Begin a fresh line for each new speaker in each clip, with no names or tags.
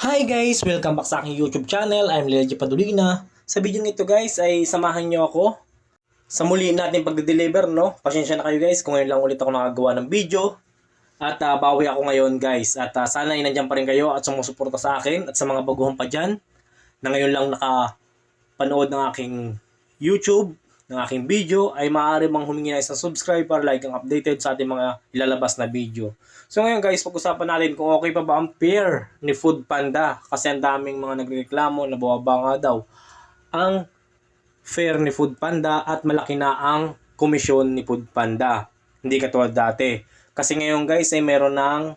Hi guys! Welcome back sa aking YouTube channel. I'm Lelji Padulina. Sa video nito guys ay samahan nyo ako sa muli natin pagde-deliver, no? Pasensya na kayo guys kung ngayon lang ulit ako nakagawa ng video. At bawi ako ngayon guys. At sana ay nandiyan pa rin kayo at sumusuporta sa akin at sa mga baguhan pa dyan na ngayon lang nakapanood ng aking YouTube, ng aking video, ay maaari mang humingi na isang subscribe para like ang updated sa ating mga ilalabas na video. So ngayon guys, pag-usapan natin kung okay pa ba ang pair ni Food Panda kasi ang daming mga nagreklamo na bumaba nga daw ang fare ni Food Panda at malaki na ang komisyon ni Food Panda. Hindi katulad dati. Kasi ngayon guys ay meron ng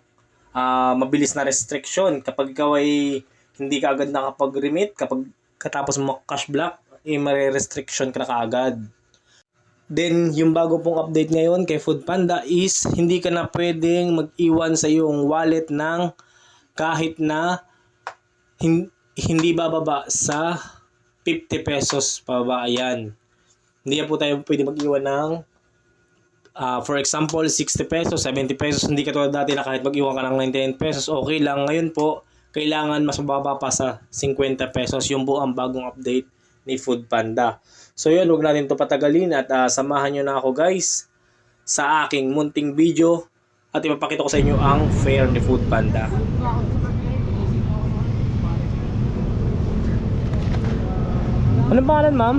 mabilis na restriction. Kapag ikaw ay hindi ka agad nakapag-remit, kapag katapos mo cash block, may restriction ka na kaagad. Then, yung bago pong update ngayon kay Food Panda is hindi ka na pwedeng mag-iwan sa iyong wallet ng kahit na hindi bababa sa 50 pesos pababa. Ayan. Hindi na po tayo pwede mag-iwan ng for example, 60 pesos, 70 pesos. Hindi katulad dati na kahit mag-iwan ka ng 99 pesos, okay lang. Ngayon po, kailangan mas mababa pa sa 50 pesos. Yung po ang bagong update ni Food Panda. So yun, huwag natin ito patagalin at samahan nyo na ako guys sa aking munting video at ipapakita ko sa inyo ang fare ni Food Panda. Anong pangalan ma'am?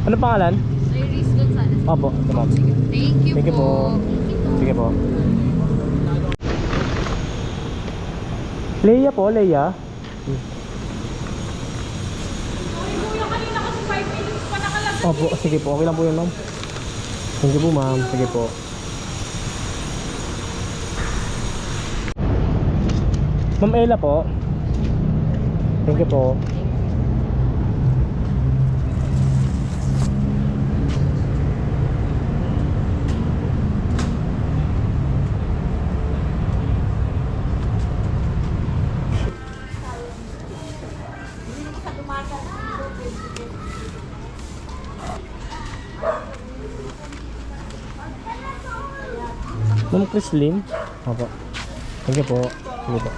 Anong pangalan?
Iris Gonzalez.
Opo, ito ma'am.
Thank you,
Thank you po. Sige po. Leia po, Leia. Opo, sige po. Okay lang po yun, ma'am. Thank you po, ma'am. Sige po. Ma'am Ella po. Thank you po. Ma'am Chrislyn. Opo. Thank you po. Sige po.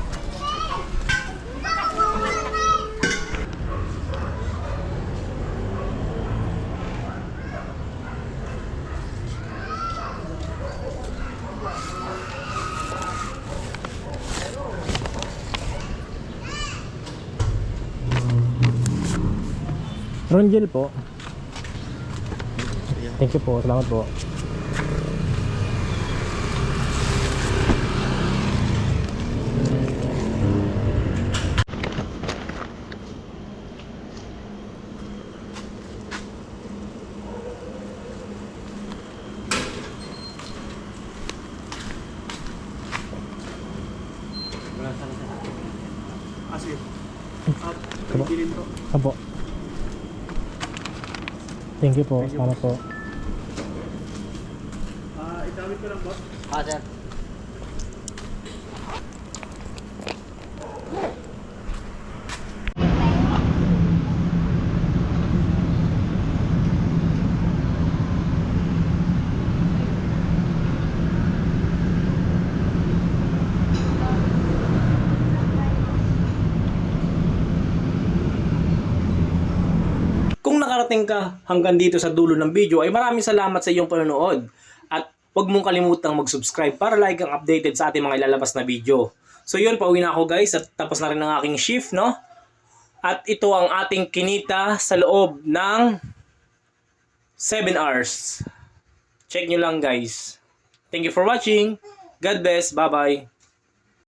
Ronjel po. Thank you po. Salamat po.
Sige.
Opo. Thank you po. Salamat po.
Itawid ko lang boss.
Sir.
Kung nakarating ka hanggang dito sa dulo ng video ay maraming salamat sa iyong panonood at huwag mong kalimutang mag-subscribe para like ang updated sa ating mga ilalabas na video. So yun, pauwi na ako guys at tapos na rin ang aking shift, no? At ito ang ating kinita sa loob ng 7 hours. Check nyo lang guys. Thank you for watching. God bless. Bye-bye.